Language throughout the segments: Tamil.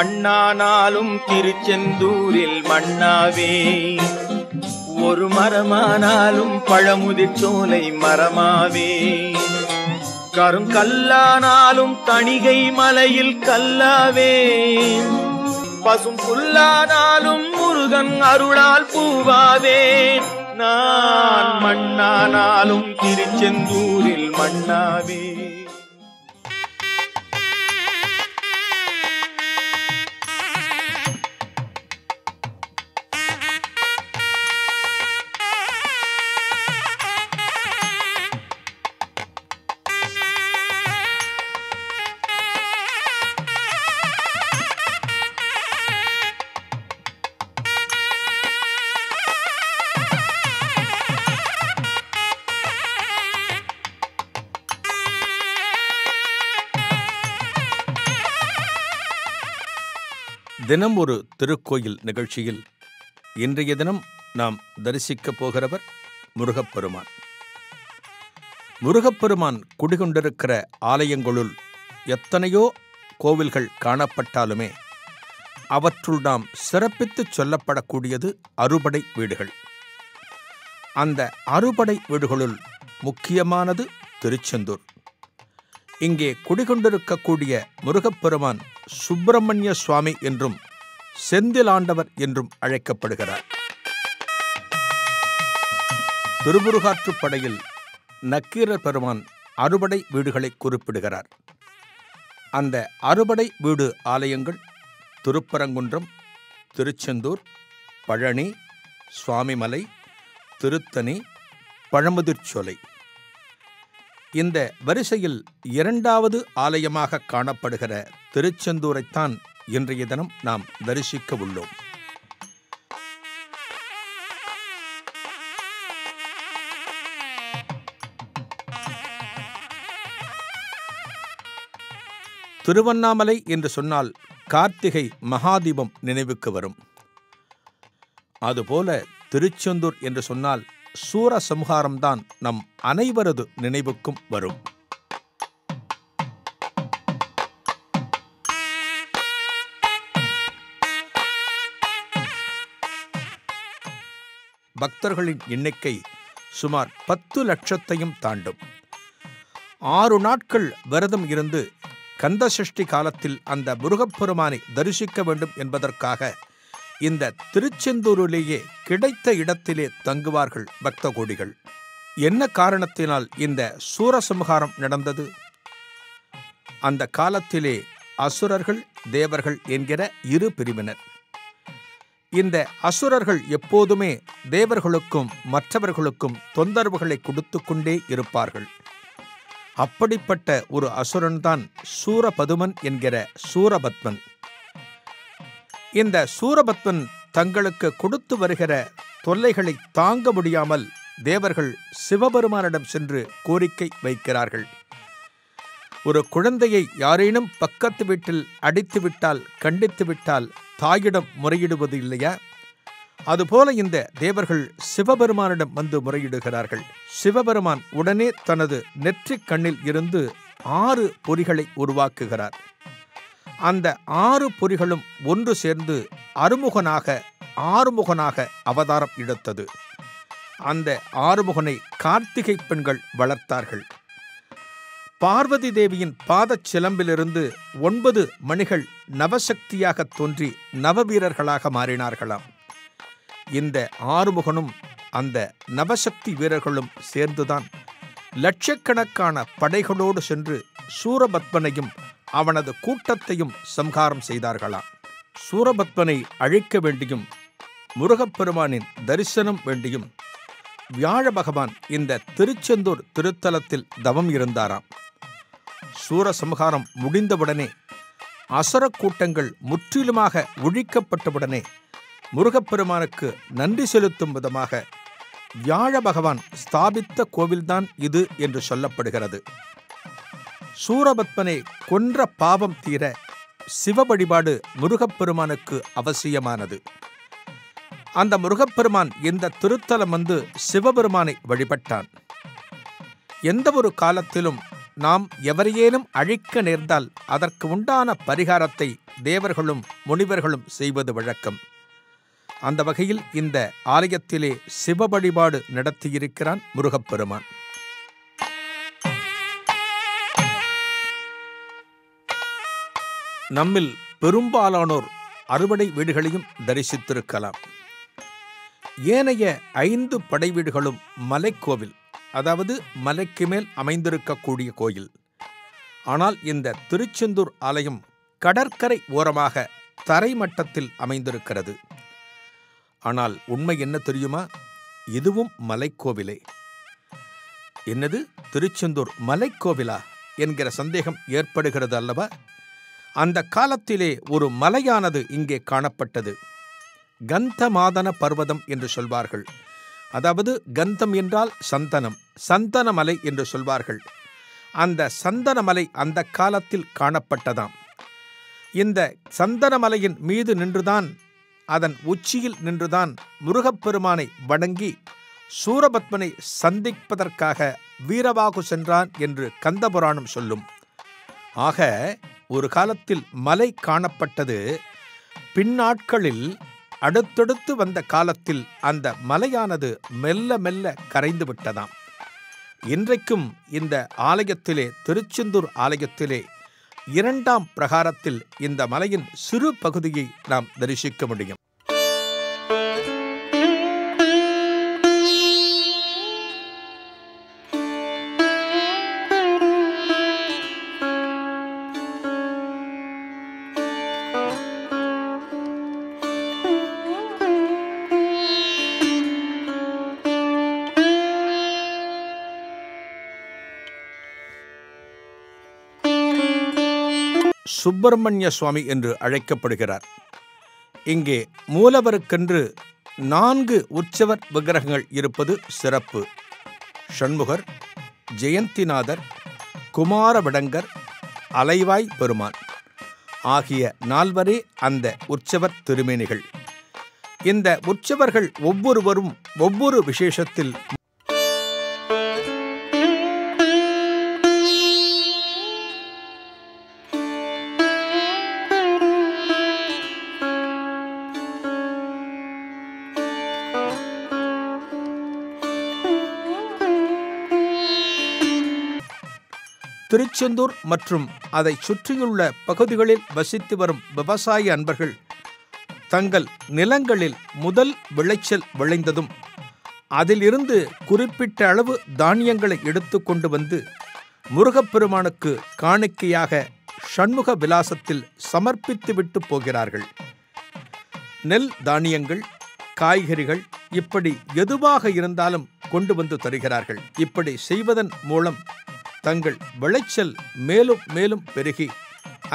மண்ணானாலும் திருச்செந்தூரில் மண்ணாவே, ஒரு மரமானாலும் பழமுதிர் சோலை மரமாவே, கருங்கல்லானாலும் தணிகை மலையில் கல்லாவே, பசும் புல்லானாலும் முருகன் அருளால் பூவாவே, நான் மண்ணானாலும் திருச்செந்தூரில் மண்ணாவே. தினம் ஒரு திருக்கோயில் நிகழ்ச்சியில் இன்றைய தினம் நாம் தரிசிக்கப் போகிறவர் முருகப்பெருமான். முருகப்பெருமான் குடிகொண்டிருக்கிற ஆலயங்களுள் எத்தனையோ கோவில்கள் காணப்பட்டாலுமே அவற்றுள் நாம் சிறப்பித்துச் சொல்லப்படக்கூடியது அறுபடை வீடுகள். அந்த அறுபடை வீடுகளுள் முக்கியமானது திருச்செந்தூர். இங்கே குடிகொண்டிருக்கக்கூடிய முருகப்பெருமான் சுப்பிரமணிய சுவாமி என்றும் செந்திலாண்டவர் என்றும் அழைக்கப்படுகிறார். திருமுருகாற்றுப்படையில் நக்கீரர் பெருமான் அறுபடை வீடுகளை குறிப்பிடுகிறார். அந்த அறுபடை வீடு ஆலயங்கள் திருப்பரங்குன்றம், திருச்செந்தூர், பழனி, சுவாமிமலை, திருத்தணி, பழமுதிர்ச்சோலை. இந்த வரிசையில் இரண்டாவது ஆலயமாக காணப்படுகிற திருச்செந்தூரைத்தான் இன்றைய தினம் நாம் தரிசிக்க உள்ளோம். திருவண்ணாமலை என்று சொன்னால் கார்த்திகை மகாதீபம் நினைவுக்கு வரும். அதுபோல திருச்செந்தூர் என்று சொன்னால் சூரசம்ஹாரம்தான் நம் அனைவரது நினைவுக்கும் வரும். பக்தர்களின் எண்ணிக்கை சுமார் 10 லட்சத்தையும் தாண்டும். 6 நாட்கள் விரதம் இருந்து கந்தசஷ்டி காலத்தில் அந்த முருகப்பெருமானை தரிசிக்க வேண்டும் என்பதற்காக இந்த திருச்செந்தூரிலேயே கிடைத்த இடத்திலே தங்குவார்கள் பக்த கோடிகள். என்ன காரணத்தினால் இந்த சூரசம்ஹாரம் நடந்தது? அந்த காலத்திலே அசுரர்கள், தேவர்கள் என்கிற இரு பிரிவினர். இந்த அசுரர்கள் எப்போதுமே தேவர்களுக்கும் மற்றவர்களுக்கும் தொந்தரவுகளை கொடுத்து கொண்டே இருப்பார்கள். அப்படிப்பட்ட ஒரு அசுரன்தான் சூரபதுமன் என்கிற சூரபத்மன். இந்த சூரபத்மன் தங்களுக்கு கொடுத்து வருகிற தொல்லைகளை தாங்க முடியாமல் தேவர்கள் சிவபெருமானிடம் சென்று கோரிக்கை வைக்கிறார்கள். ஒரு குழந்தையை யாரேனும் பக்கத்து வீட்டில் அடித்துவிட்டால், கண்டித்துவிட்டால் தாயிடம் முறையிடுவது இல்லையா? அதுபோல இந்த தேவர்கள் சிவபெருமானிடம் வந்து முறையிடுகிறார்கள். சிவபெருமான் உடனே தனது நெற்றிக் கண்ணில் இருந்து 6 பொறிகளை உருவாக்குகிறார். அந்த 6 பொறிகளும் ஒன்று சேர்ந்து ஆறுமுகனாக அவதாரம் எடுத்தது. அந்த ஆறுமுகனை கார்த்திகை பெண்கள் வளர்த்தார்கள். பார்வதி தேவியின் பாதச் சிலம்பிலிருந்து 9 மணிகள் நவசக்தியாக தோன்றி நவவீரர்களாக மாறினார்களாம். இந்த ஆறுமுகனும் அந்த நவசக்தி வீரர்களும் சேர்ந்துதான் லட்சக்கணக்கான படைகளோடு சென்று சூரபத்மனையும் அவனது கூட்டத்தையும் சம்ஹாரம் செய்தார்களாம். சூரபத்மனை அழிக்க வேண்டியும் முருகப்பெருமானின் தரிசனம் வேண்டியும் வியாழ பகவான் இந்த திருச்செந்தூர் திருத்தலத்தில் தவம் இருந்தாராம். சூரசம்ஹாரம் முடிந்தவுடனே, அசுர கூட்டங்கள் முற்றிலுமாக ஒழிக்கப்பட்டவுடனே முருகப்பெருமானுக்கு நன்றி செலுத்தும் விதமாக வியாழ பகவான் ஸ்தாபித்த கோவில்தான் இது என்று சொல்லப்படுகிறது. சூரபத்மனை கொன்ற பாவம் தீர சிவ வழிபாடு முருகப்பெருமானுக்கு அவசியமானது. அந்த முருகப்பெருமான் இந்த திருத்தலம் வந்து சிவபெருமானை வழிபட்டான். எந்த ஒரு காலத்திலும் நாம் எவரையேனும் அழிக்க நேர்ந்தால் அதற்கு உண்டான பரிகாரத்தை தேவர்களும் முனிவர்களும் செய்வது வழக்கம். அந்த வகையில் இந்த ஆலயத்திலே சிவ வழிபாடு நடத்தியிருக்கிறான் முருகப்பெருமான். நம்மில் பெரும்பாலானோர் அறுபடை வீடுகளையும் தரிசித்திருக்கலாம். ஏனைய 5 படை வீடுகளும் மலைக்கோவில், அதாவது மலைக்கு மேல் அமைந்திருக்கக்கூடிய கோயில். ஆனால் இந்த திருச்செந்தூர் ஆலயம் கடற்கரை ஓரமாக தரைமட்டத்தில் அமைந்திருக்கிறது. ஆனால் உண்மை என்ன தெரியுமா? இதுவும் மலைக்கோவிலே. என்னது, திருச்செந்தூர் மலைக்கோவிலா என்கிற சந்தேகம் ஏற்படுகிறது அல்லவா? அந்த காலத்திலே ஒரு மலையானது இங்கே காணப்பட்டது. கந்தமாதன பர்வதம் என்று சொல்வார்கள். அதாவது கந்தம் என்றால் சந்தனம், சந்தனமலை என்று சொல்வார்கள். அந்த சந்தனமலை அந்த காலத்தில் காணப்பட்டதாம். இந்த சந்தனமலையின் மீது நின்றுதான், அதன் உச்சியில் நின்றுதான் முருகப்பெருமானை வணங்கி சூரபத்மனை சந்திப்பதற்காக வீரவாகு சென்றான் என்று கந்தபுராணம் சொல்லும். ஆக ஒரு காலத்தில் மலை காணப்பட்டது. பின்னாட்களில் அடுத்தடுத்து வந்த காலத்தில் அந்த மலையானது மெல்ல மெல்ல கரைந்து விட்டதாம். இன்றைக்கும் இந்த ஆலயத்திலே, திருச்செந்தூர் ஆலயத்திலே 2ஆம் பிரகாரத்தில் இந்த மலையின் சிறு பகுதியை நாம் தரிசிக்க முடியும். சுப்பிரமணிய சுவாமி என்று அழைக்கப்படுகிறார். இங்கே மூலவருக்கென்று 4 உற்சவர் விக்கிரகங்கள் இருப்பது சிறப்பு. ஷண்முகர், ஜெயந்திநாதர், குமாரவிடங்கர், அலைவாய் பெருமான் ஆகிய 4 அந்த உற்சவர் திருமேனிகள். இந்த உற்சவர்கள் ஒவ்வொருவரும் ஒவ்வொரு விசேஷத்தில் திருச்செந்தூர் மற்றும் அதை சுற்றியுள்ள பகுதிகளில் வசித்து வரும் விவசாய அன்பர்கள் தங்கள் நிலங்களில் முதல் விளைச்சல் விளைந்ததும் அதிலிருந்து குறிப்பிட்ட அளவு தானியங்களை எடுத்து கொண்டு வந்து முருகப்பெருமானுக்கு காணிக்கையாக ஷண்முக விலாசத்தில் சமர்ப்பித்துவிட்டு போகிறார்கள். நெல் தானியங்கள், காய்கறிகள், இப்படி எதுவாக இருந்தாலும் கொண்டு வந்து தருகிறார்கள். இப்படி செய்வதன் மூலம் தங்கள் விளைச்சல் மேலும் மேலும் பெருகி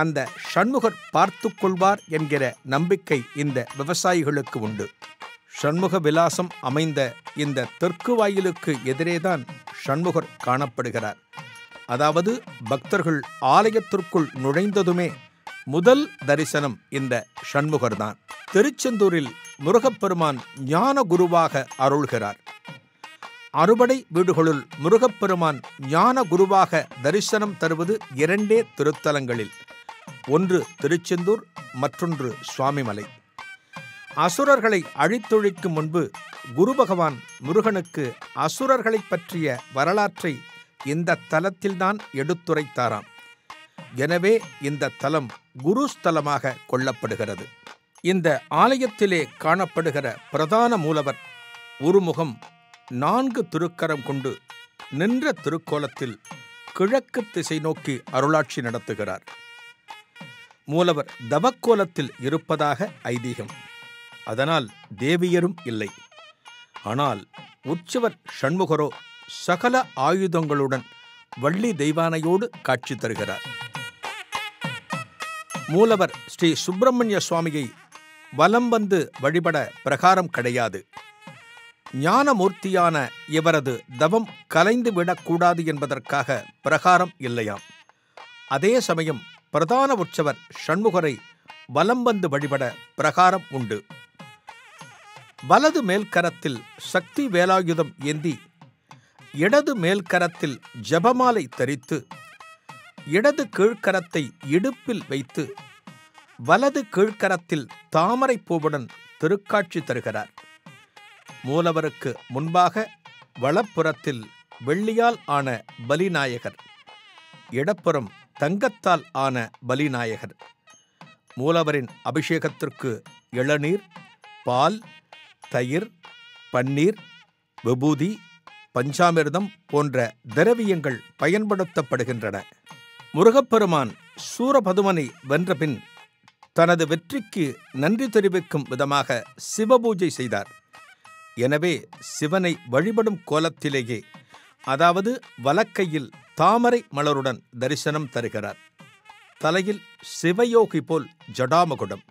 அந்த ஷண்முகர் பார்த்து கொள்வார் என்கிற நம்பிக்கை இந்த விவசாயிகளுக்கு உண்டு. ஷண்முக விலாசம் அமைந்த இந்த தெற்கு வாயிலுக்கு எதிரேதான் ஷண்முகர் காணப்படுகிறார். அதாவது பக்தர்கள் ஆலயத்திற்குள் நுழைந்ததுமே முதல் தரிசனம் இந்த ஷண்முகர்தான். திருச்செந்தூரில் முருகப்பெருமான் ஞான குருவாக அருள்கிறார். அறுபடை வீடுகளுள் முருகப்பெருமான் ஞான குருவாக தரிசனம் தருவது 2 திருத்தலங்களில். ஒன்று திருச்செந்தூர், மற்றொன்று சுவாமிமலை. அசுரர்களை அழித்தொழிக்கும் முன்பு குரு பகவான் முருகனுக்கு அசுரர்களை பற்றிய வரலாற்றை இந்த தலத்தில்தான் எடுத்துரைத்தாராம். எனவே இந்த தலம் குருஸ்தலமாக கொள்ளப்படுகிறது. இந்த ஆலயத்திலே காணப்படுகிற பிரதான மூலவர் ஒருமுகம் 4 திருக்கரம் கொண்டு நின்ற திருக்கோலத்தில் கிழக்கு திசை நோக்கி அருளாட்சி நடத்துகிறார். மூலவர் தவக்கோலத்தில் இருப்பதாக ஐதீகம். அதனால் தேவியரும் இல்லை. ஆனால் உற்சவர் ஷண்முகரோ சகல ஆயுதங்களுடன் வள்ளி தெய்வானையோடு காட்சி தருகிறார். மூலவர் ஸ்ரீ சுப்பிரமணிய சுவாமியை வலம் வந்து வழிபட பிரகாரம் கிடையாது. ஞானமூர்த்தியான இவரது தவம் கலைந்து விடக்கூடாது என்பதற்காக பிரகாரம் இல்லையாம். அதே சமயம் பிரதான உற்சவர் ஷண்முகரை வலம் வந்து வழிபட பிரகாரம் உண்டு. வலது மேல்கரத்தில் சக்தி வேலாயுதம் ஏந்தி, இடது மேல்கரத்தில் ஜபமாலை தரித்து இடது கீழ்க்கரத்தை இடுப்பில் வைத்து வலது கீழ்க்கரத்தில் தாமரை பூவுடன் திருக்காட்சி தருகிறார். மூலவருக்கு முன்பாக வலப்புறத்தில் வெள்ளியால் ஆன பலிநாயகர், இடப்புறம் தங்கத்தால் ஆன பலிநாயகர். மூலவரின் அபிஷேகத்திற்கு இளநீர், பால், தயிர், பன்னீர், விபூதி, பஞ்சாமிர்தம் போன்ற திரவியங்கள் பயன்படுத்தப்படுகின்றன. முருகப்பெருமான் சூரபதுமனை வென்றபின் தனது வெற்றிக்கு நன்றி தெரிவிக்கும் விதமாக சிவபூஜை செய்தார். எனவே சிவனை வழிபடும் கோலத்திலேயே, அதாவது வலக்கையில் தாமரை மலருடன் தரிசனம் தருகிறார். தலையில் சிவயோகி போல் ஜடாமகுடம்.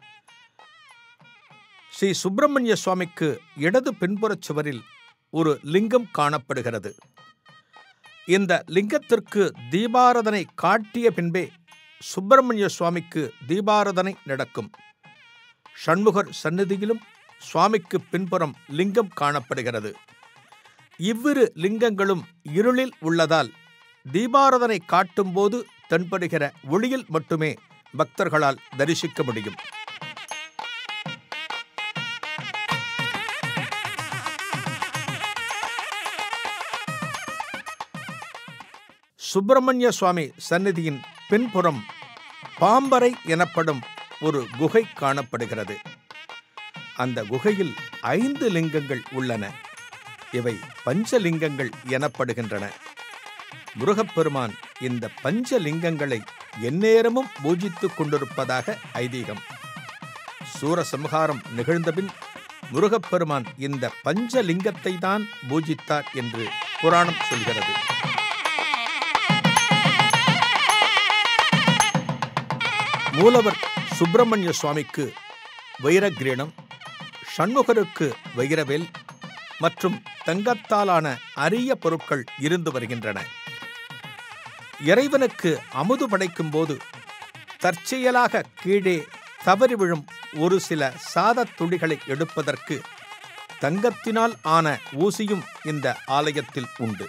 ஸ்ரீ சுப்பிரமணிய சுவாமிக்கு இடது பின்புறச் சுவரில் ஒரு லிங்கம் காணப்படுகிறது. இந்த லிங்கத்திற்கு தீபாராதனை காட்டிய பின்பே சுப்பிரமணிய சுவாமிக்கு தீபாராதனை நடக்கும். ஷண்முகர் சந்நிதியிலும் சுவாமிக்கு பின்புறம் லிங்கம் காணப்படுகிறது. இவ்விரு லிங்கங்களும் இருளில் உள்ளதால் தீபாராதனை காட்டும்போது தென்படுகிற ஒளியில் மட்டுமே பக்தர்களால் தரிசிக்க முடியும். சுப்பிரமணிய சுவாமி சந்நிதியின் பின்புறம் பாம்பறை எனப்படும் ஒரு குகை காணப்படுகிறது. அந்த குகையில் 5 லிங்கங்கள் உள்ளன. இவை பஞ்சலிங்கங்கள் எனப்படுகின்றன. முருகப்பெருமான் இந்த பஞ்சலிங்கங்களை எந்நேரமும் பூஜித்துக் கொண்டிருப்பதாக ஐதீகம். சூரசம்ஹாரம் நிகழ்ந்தபின் முருகப்பெருமான் இந்த பஞ்சலிங்கத்தை தான் பூஜித்தார் என்று புராணம் சொல்கிறது. மூலவர் சுப்பிரமணிய சுவாமிக்கு வைரக்கிரீடம், ஷண்முகருக்கு வைரவேல் மற்றும் தங்கத்தாலான அரிய பொருட்கள் இருந்து வருகின்றன. இறைவனுக்கு அமுது படைக்கும் போது தற்செயலாக கீழே தவறி விழும் ஒரு சில சாதத் துளிகளை எடுப்பதற்கு தங்கத்தினால் ஆன ஊசியும் இந்த ஆலயத்தில் உண்டு.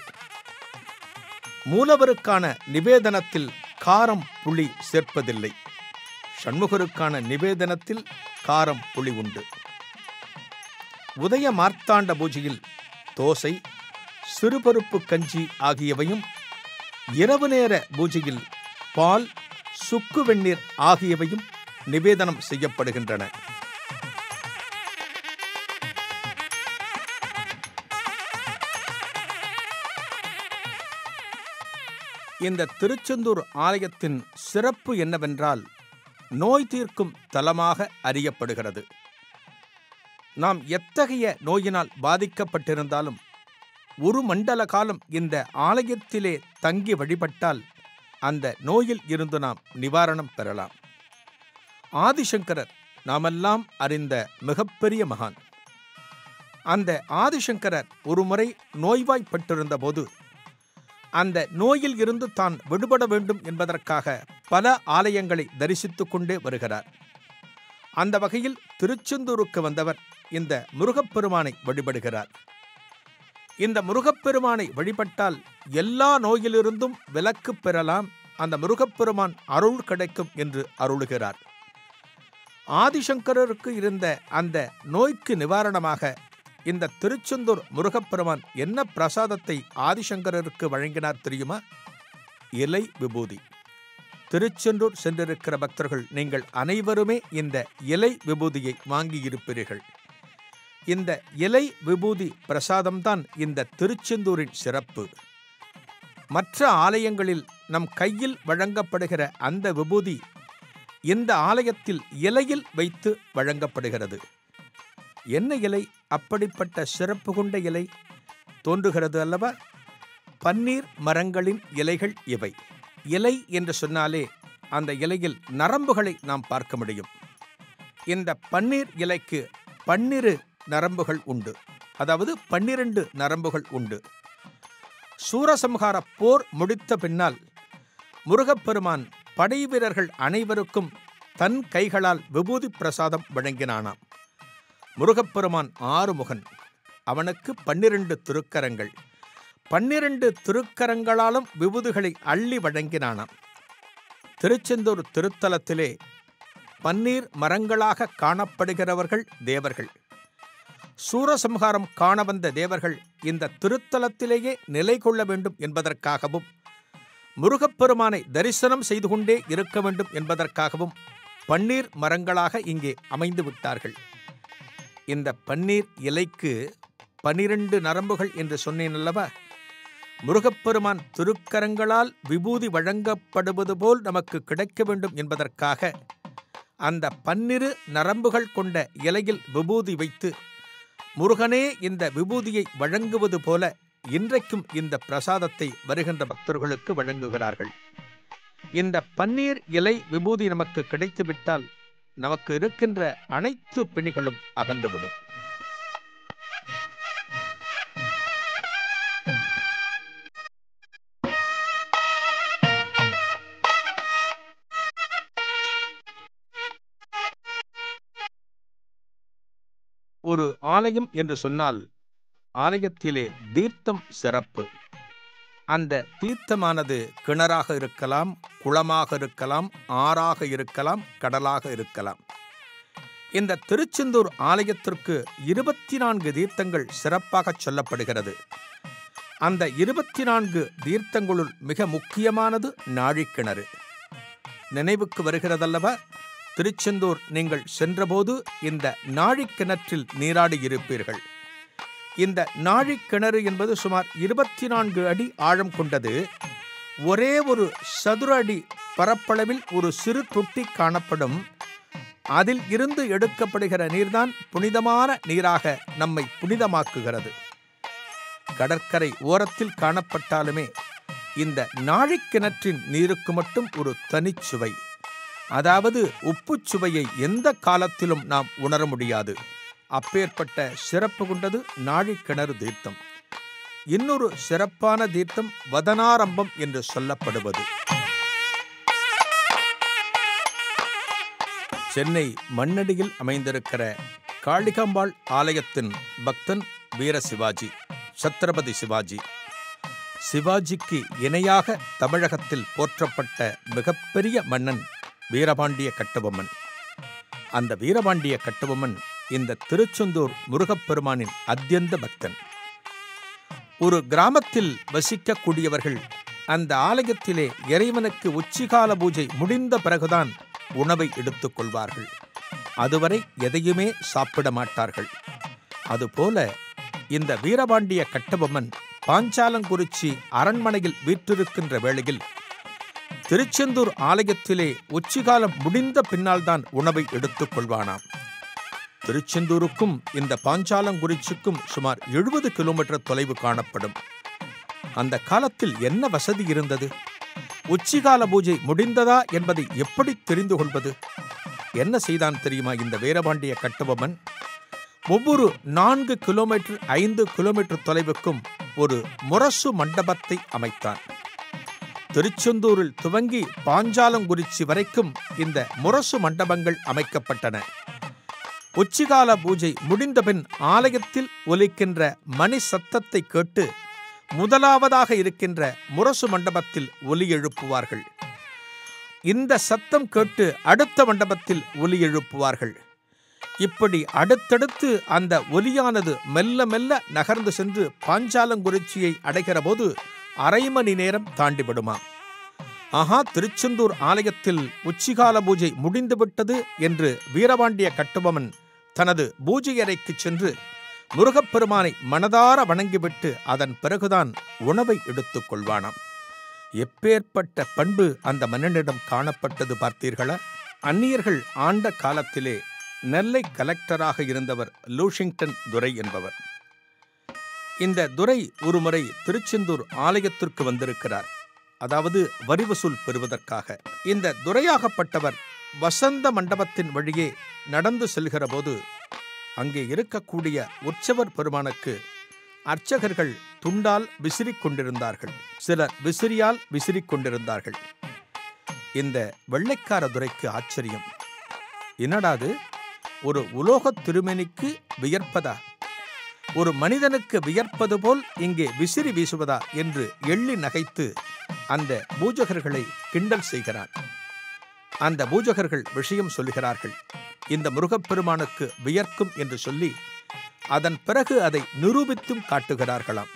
மூலவருக்கான நிவேதனத்தில் காரம் புளி சேர்ப்பதில்லை. ஷண்முகருக்கான நிவேதனத்தில் காரம் புளி உண்டு. உதய மார்த்தாண்ட பூஜையில் தோசை, சிறுபருப்பு கஞ்சி ஆகியவையும், இரவு நேர பூஜையில் பால், சுக்கு வெந்நீர் ஆகியவையும் நிவேதனம் செய்யப்படுகின்றன. இந்த திருச்செந்தூர் ஆலயத்தின் சிறப்பு என்னவென்றால், நோய் தீர்க்கும் தலமாக அறியப்படுகிறது. நாம் எத்தகைய நோயினால் பாதிக்கப்பட்டிருந்தாலும் ஒரு மண்டல காலம் இந்த ஆலயத்திலே தங்கி வழிபட்டால் அந்த நோயில் இருந்து நாம் நிவாரணம் பெறலாம். ஆதிசங்கரர் நாமெல்லாம் அறிந்த மிகப்பெரிய மகான். அந்த ஆதிசங்கரர் ஒருமுறை நோய்வாய்ப்பட்டிருந்த போது அந்த நோயில் இருந்து தான் விடுபட வேண்டும் என்பதற்காக பல ஆலயங்களை தரிசித்துக் கொண்டே வருகிறார். அந்த வகையில் திருச்செந்தூருக்கு வந்தவர் இந்த முருகப்பெருமானை வழிபடுகிறார். இந்த முருகப்பெருமானை வழிபட்டால் எல்லா நோயிலிருந்தும் விலக்கு பெறலாம், அந்த முருகப்பெருமான் அருள் கிடைக்கும் என்று அருளுகிறார். ஆதிசங்கரருக்கு இருந்த அந்த நோய்க்கு நிவாரணமாக இந்த திருச்செந்தூர் முருகப்பெருமான் என்ன பிரசாதத்தை ஆதிசங்கரருக்கு வழங்கினார் தெரியுமா? இலை விபூதி. திருச்செந்தூர் சென்றிருக்கிற பக்தர்கள் நீங்கள் அனைவருமே இந்த இலை விபூதியை வாங்கியிருப்பீர்கள். இந்த இலை விபூதி பிரசாதம்தான் இந்த திருச்செந்தூரின் சிறப்பு. மற்ற ஆலயங்களில் நம் கையில் வழங்கப்படுகிற அந்த விபூதி இந்த ஆலயத்தில் இலையில் வைத்து வழங்கப்படுகிறது. என்ன இலை அப்படிப்பட்ட சிறப்பு கொண்ட இலை தோன்றுகிறது அல்லவா? பன்னீர் மரங்களின் இலைகள் இவை. இலை என்று சொன்னாலே அந்த இலையில் நரம்புகளை நாம் பார்க்க முடியும். இந்த பன்னீர் இலைக்கு 12 நரம்புகள் உண்டு, அதாவது 12 நரம்புகள் உண்டு. சூரசம்ஹார போர் முடித்த பின்னால் முருகப்பெருமான் படை வீரர்கள் அனைவருக்கும் தன் கைகளால் விபூதி பிரசாதம் வழங்கினானாம். முருகப்பெருமான் 6 முகன், அவனுக்கு 12 திருக்கரங்கள். 12 திருக்கரங்களாலும் விபூதிகளை அள்ளி வழங்கினானாம். திருச்செந்தூர் திருத்தலத்திலே பன்னீர் மரங்களாக காணப்படுகிறவர்கள் தேவர்கள். சூரசம்ஹாரம் காண வந்த தேவர்கள் இந்த திருத்தலத்திலேயே நிலை கொள்ள வேண்டும் என்பதற்காகவும், முருகப்பெருமானை தரிசனம் செய்து கொண்டே இருக்க வேண்டும் என்பதற்காகவும் பன்னீர் மரங்களாக இங்கே அமைந்து விட்டார்கள். இந்த பன்னீர் இலைக்கு 12 நரம்புகள் என்று சொன்னேன் அல்லவா? முருகப்பெருமான் திருக்கரங்களால் விபூதி வழங்கப்படுவது போல் நமக்கு கிடைக்க வேண்டும் என்பதற்காக அந்த 12 நரம்புகள் கொண்ட இலையில் விபூதி வைத்து முருகனே இந்த விபூதியை வழங்குவது போல இன்றைக்கும் இந்த பிரசாதத்தை வருகின்ற பக்தர்களுக்கு வழங்குகிறார்கள். இந்த பன்னீர் இலை விபூதி நமக்கு கிடைத்துவிட்டால் நமக்கு இருக்கின்ற அனைத்து பிணிகளும் அகன்றுவிடும். ஒரு ஆலயம் என்று சொன்னால் ஆலயத்திலே தீர்த்தம் சிறப்பு. அந்த தீர்த்தமானது கிணறாக இருக்கலாம், குளமாக இருக்கலாம், ஆறாக இருக்கலாம், கடலாக இருக்கலாம். இந்த திருச்செந்தூர் ஆலயத்திற்கு 24 தீர்த்தங்கள் சிறப்பாக சொல்லப்படுகிறது. அந்த 24 தீர்த்தங்களுள் மிக முக்கியமானது நாழிக்கிணறு. நினைவுக்கு வருகிறதல்லவா? திருச்செந்தூர் நீங்கள் சென்றபோது இந்த நாழிக்கிணற்றில் நீராடி இருப்பீர்கள். இந்த நாழிக்கிணறு என்பது சுமார் 24 அடி ஆழம் கொண்டது. ஒரே ஒரு சதுர அடி பரப்பளவில் ஒரு சிறு தொட்டி காணப்படும். அதில் இருந்து எடுக்கப்படுகிற நீர்தான் புனிதமான நீராக நம்மை புனிதமாக்குகிறது. கடற்கரை ஓரத்தில் காணப்பட்டாலுமே இந்த நாழிக்கிணற்றின் நீருக்கு மட்டும் ஒரு தனிச்சுவை, அதாவது உப்புச்சுவையை எந்த காலத்திலும் நாம் உணர முடியாது. அப்பேற்பட்ட சிறப்பு கொண்டது நாழிக்கிணறு தீர்த்தம். இன்னொரு சிறப்பான தீர்த்தம் வதனாரம்பம் என்று சொல்லப்படுவது. சென்னை மண்ணடியில் அமைந்திருக்கிற காளிகாம்பாள் ஆலயத்தின் பக்தன் வீர சிவாஜி, சத்ரபதி சிவாஜி. சிவாஜிக்கு இணையாக தமிழகத்தில் போற்றப்பட்ட மிகப்பெரிய மன்னன் வீரபாண்டிய கட்டபொம்மன். அந்த வீரபாண்டிய கட்டபொம்மன் இந்த திருச்செந்தூர் முருகப்பெருமானின் அத்தியந்த பக்தன். ஒரு கிராமத்தில் வசிக்கக்கூடியவர்கள் அந்த ஆலயத்திலே இறைவனுக்கு உச்சிகால பூஜை முடிந்த பிறகுதான் உணவை எடுத்துக் கொள்வார்கள். அதுவரை எதையுமே சாப்பிட மாட்டார்கள். அதுபோல இந்த வீரபாண்டிய கட்டபொம்மன் பாஞ்சாலங்குறிச்சி அரண்மனையில் வீற்றிருக்கின்ற வேளையில் திருச்செந்தூர் ஆலயத்திலே உச்சிகாலம் முடிந்த பின்னால்தான் உணவை எடுத்துக் கொள்வானாம். திருச்செந்தூருக்கும் இந்த பாஞ்சாலங்குறிச்சிக்கும் சுமார் 70 கிலோமீட்டர் தொலைவு காணப்படும். அந்த காலத்தில் என்ன வசதி இருந்தது? உச்சிகால பூஜை முடிந்ததா என்பதை எப்படி தெரிந்து கொள்வது? என்ன செய்தான் தெரியுமா இந்த வீரபாண்டிய கட்டபொம்மன்? ஒவ்வொரு 4 கிலோமீட்டர் 5 கிலோமீட்டர் தொலைவுக்கும் ஒரு முரசு மண்டபத்தை அமைத்தான். திருச்செந்தூரில் துவங்கி பாஞ்சாலங்குறிச்சி வரைக்கும் இந்த முரசு மண்டபங்கள் அமைக்கப்பட்டன. உச்சிகால பூஜை முடிந்தபின் ஆலயத்தில் ஒலிக்கின்ற மணி சத்தத்தை கேட்டு முதலாவதாக இருக்கின்ற முரசு மண்டபத்தில் ஒலி எழுப்புவார்கள். இந்த சத்தம் கேட்டு அடுத்த மண்டபத்தில் ஒலி எழுப்புவார்கள். இப்படி அடுத்தடுத்து அந்த ஒலியானது மெல்ல மெல்ல நகர்ந்து சென்று பாஞ்சாலங்குறிச்சியை அடைகிற போது அரை மணி நேரம் தாண்டிவிடுமா. ஆஹா, திருச்செந்தூர் ஆலயத்தில் உச்சிகால பூஜை முடிந்துவிட்டது என்று வீரபாண்டிய கட்டபொம்மன் தனது பூஜை அறைக்கு சென்று முருகப்பெருமானை மனதார வணங்கிவிட்டு அதன் பிறகுதான் உணவை எடுத்துக் கொள்வானாம். எப்பேற்பட்ட பண்பு அந்த மன்னனிடம் காணப்பட்டது பார்த்தீர்களா? அந்நியர்கள் ஆண்ட காலத்திலே நெல்லை கலெக்டராக இருந்தவர் லூஷிங்டன் துரை என்பவர். இந்த துரை ஒருமுறை திருச்செந்தூர் ஆலயத்திற்கு வந்திருக்கிறார். அதாவது வரி வசூல் பெறுவதற்காக. இந்த துரையாகப்பட்டவர் வசந்த மண்டபத்தின் வழியே நடந்து செல்கிற போது அங்கே இருக்கக்கூடிய உற்சவர் பெருமானுக்கு அர்ச்சகர்கள் துண்டால் விசிறிக் கொண்டிருந்தார்கள். சிலர் விசிறியால் விசிறிக் கொண்டிருந்தார்கள். இந்த வெள்ளைக்கார துரைக்கு ஆச்சரியம். என்னடாது, ஒரு உலோகத் திருமேனிக்கு வியர்ப்பதா? ஒரு மனிதனுக்கு வியர்ப்பது போல் இங்கே விசிறி வீசுவதா என்று எள்ளி நகைத்து அந்த பூஜகர்களை கிண்டல் செய்கிறான். அந்த பூஜகர்கள் விஷயம் சொல்லுகிறார்கள். இந்த முருகப்பெருமானுக்கு வியர்க்கும் என்று சொல்லி அதன் பிறகு அதை நிரூபித்தும் காட்டுகிறார்களாம்.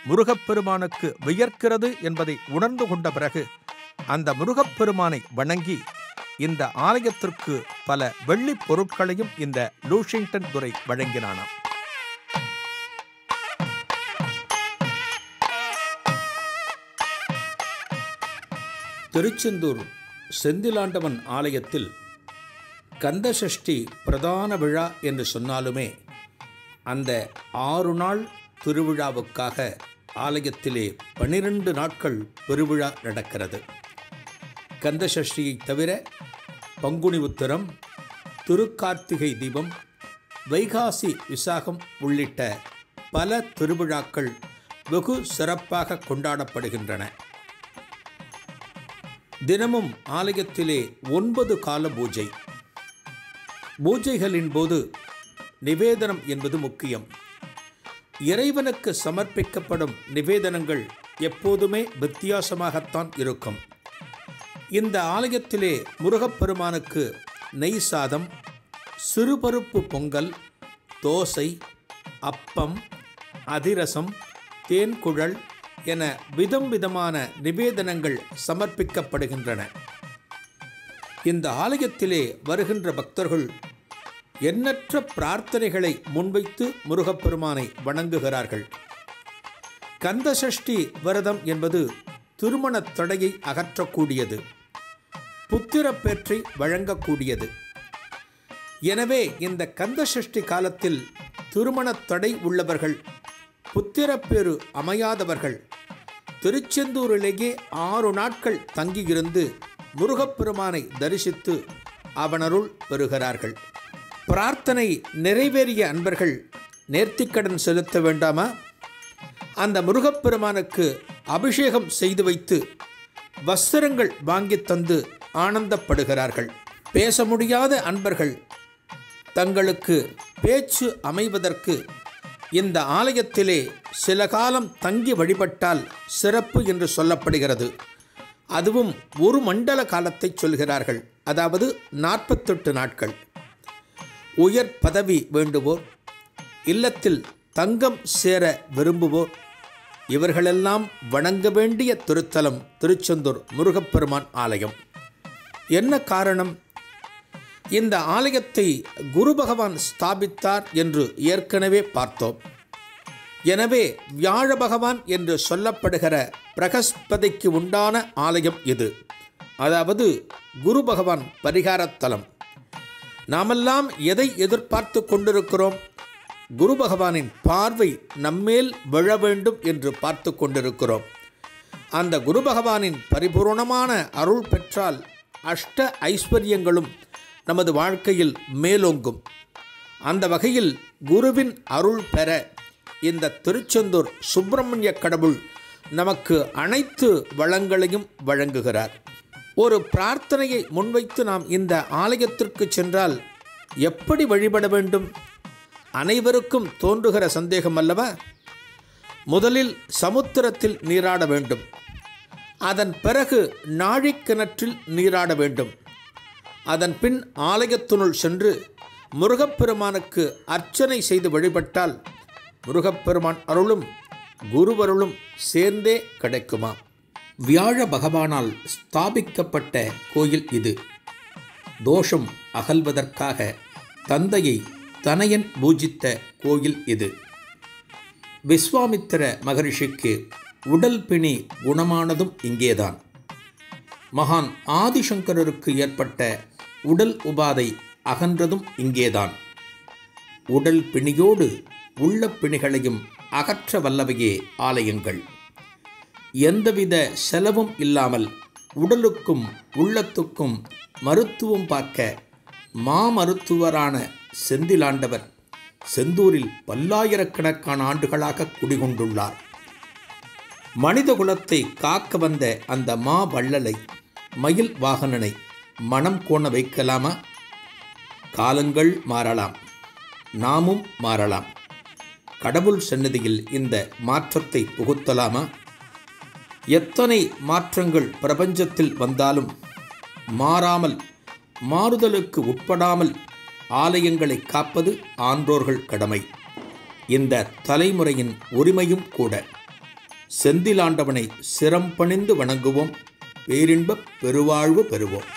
முருகப்பெருமானுக்கு வியர்க்கிறது என்பதை உணர்ந்து கொண்ட பிறகு அந்த முருகப்பெருமானை வணங்கி இந்த ஆலயத்திற்கு பல வெள்ளிப் பொருட்களையும் இந்த லூஷிங்டன் துரை வழங்கினானாம். திருச்செந்தூர் செந்திலாண்டவன் ஆலயத்தில் கந்தசஷ்டி பிரதான விழா என்று சொன்னாலுமே அந்த 6 நாள் திருவிழாவுக்காக ஆலயத்திலே 12 நாட்கள் பெருவிழா நடக்கிறது. கந்தசஷ்டியை தவிர பங்குனி உத்திரம், திருக்கார்த்திகை தீபம், வைகாசி விசாகம் உள்ளிட்ட பல திருவிழாக்கள் வெகு சிறப்பாக கொண்டாடப்படுகின்றன. தினமும் ஆலயத்திலே 9 கால பூஜை. பூஜைகளின் போது நிவேதனம் என்பது முக்கியம். இறைவனுக்கு சமர்ப்பிக்கப்படும் நிவேதனங்கள் எப்போதுமே வித்தியாசமாகத்தான் இருக்கும். இந்த ஆலயத்திலே முருகப்பெருமானுக்கு நெய் சாதம், சிறுபருப்பு பொங்கல், தோசை, அப்பம், அதிரசம், தேன்குழல் என விதம் விதமான நிவேதனங்கள் சமர்ப்பிக்கப்படுகின்றன. இந்த ஆலயத்திலே வருகின்ற பக்தர்கள் எண்ணற்ற பிரார்த்தனைகளை முன்வைத்து முருகப்பெருமானை வணங்குகிறார்கள். கந்தசஷ்டி விரதம் என்பது திருமண தடையை அகற்றக்கூடியது, புத்திரப்பேற்றை வழங்கக்கூடியது. எனவே இந்த கந்தசஷ்டி காலத்தில் திருமண தடை உள்ளவர்கள், புத்திரப்பேறு அமையாதவர்கள் திருச்செந்தூரிலேயே 6 நாட்கள் தங்கியிருந்து முருகப்பெருமானை தரிசித்து அவனருள் பெறுகிறார்கள். பிரார்த்தனை நிறைவேறிய அன்பர்கள் நேர்த்திக்கடன் செலுத்த வேண்டாமா? அந்த முருகப்பெருமானுக்கு அபிஷேகம் செய்து வைத்து வஸ்திரங்கள் வாங்கி தந்து ஆனந்தப்படுகிறார்கள். பேச முடியாத அன்பர்கள் தங்களுக்கு பேச்சு அமைவதற்கு இந்த ஆலயத்திலே சில காலம் தங்கி வழிபட்டால் சிறப்பு என்று சொல்லப்படுகிறது. அதுவும் 1 மண்டல காலத்தை சொல்கிறார்கள், அதாவது 48 நாட்கள். உயர் பதவி வேண்டுவோர், இல்லத்தில் தங்கம் சேர விரும்புவோர் இவர்களெல்லாம் வணங்க வேண்டிய திருத்தலம் திருச்செந்தூர் முருகப்பெருமான் ஆலயம். என்ன காரணம்? இந்த ஆலயத்தை குரு பகவான் ஸ்தாபித்தார் என்று ஏற்கனவே பார்த்தோம். எனவே வியாழ பகவான் என்று சொல்லப்படுகிற பிரகஸ்பதிக்கு உண்டான ஆலயம் இது. அதாவது குரு பகவான் பரிகாரத்தலம். நாமெல்லாம் எதை எதிர்பார்த்து கொண்டிருக்கிறோம்? குரு பகவானின் பார்வை நம்மேல் விழ வேண்டும் என்று பார்த்து கொண்டிருக்கிறோம். அந்த குரு பகவானின் பரிபூர்ணமான அருள் பெற்றால் அஷ்ட ஐஸ்வர்யங்களும் நமது வாழ்க்கையில் மேலோங்கும். அந்த வகையில் குருவின் அருள் பெற இந்த திருச்செந்தூர் சுப்பிரமணிய கடவுள் நமக்கு அனைத்து வளங்களையும் வழங்குகிறார். ஒரு பிரார்த்தனையை முன்வைத்து நாம் இந்த ஆலயத்திற்கு சென்றால் எப்படி வழிபட வேண்டும்? அனைவருக்கும் தோன்றுகிற சந்தேகம் அல்லவா? முதலில் சமுத்திரத்தில் நீராட வேண்டும். அதன் பிறகு நாழிக்கிணற்றில் நீராட வேண்டும். அதன் பின் ஆலயத்தினுள் சென்று முருகப்பெருமானுக்கு அர்ச்சனை செய்து வழிபட்டால் முருகப்பெருமான் அருளும் குருவருளும் சேர்ந்தே கிடைக்குமா? வியாழ பகவானால் ஸ்தாபிக்கப்பட்ட கோயில் இது. தோஷம் அகல்வதற்காக தந்தையை தனையன் பூஜித்த கோயில் இது. விஸ்வாமித்திர மகரிஷிக்கு உடல் பிணி குணமானதும் இங்கேதான். மகான் ஆதிசங்கரருக்கு ஏற்பட்ட உடல் உபாதை அகன்றதும் இங்கேதான். உடல் பிணியோடு உள்ள பிணிகளையும் அகற்ற வல்லவையே ஆலயங்கள். எந்தவித செலவும் இல்லாமல் உடலுக்கும் உள்ளத்துக்கும் மருத்துவம் பார்க்க மாமருத்துவரான செந்திலாண்டவர் செந்தூரில் பல்லாயிரக்கணக்கான ஆண்டுகளாக குடிகொண்டுள்ளார். மனித குலத்தை காக்க வந்த அந்த வள்ளலை, மயில் வாகனனை மனம் கோண வைக்கலாமா? காலங்கள் மாறலாம், நாமும் மாறலாம். கடவுள் சந்நிதியில் இந்த மாற்றத்தை புகுத்தலாமா? எத்தனை மாற்றங்கள் பிரபஞ்சத்தில் வந்தாலும் மாறாமல் மாறுதலுக்கு உட்படாமல் ஆலயங்களை காப்பது ஆன்றோர்கள் கடமை. இந்த தலைமுறையின் உரிமையும் கூட. செந்திலாண்டவனை சிரம் பணிந்து வணங்குவோம். பேரின்பப் பெருவாழ்வு பெறுவோம்.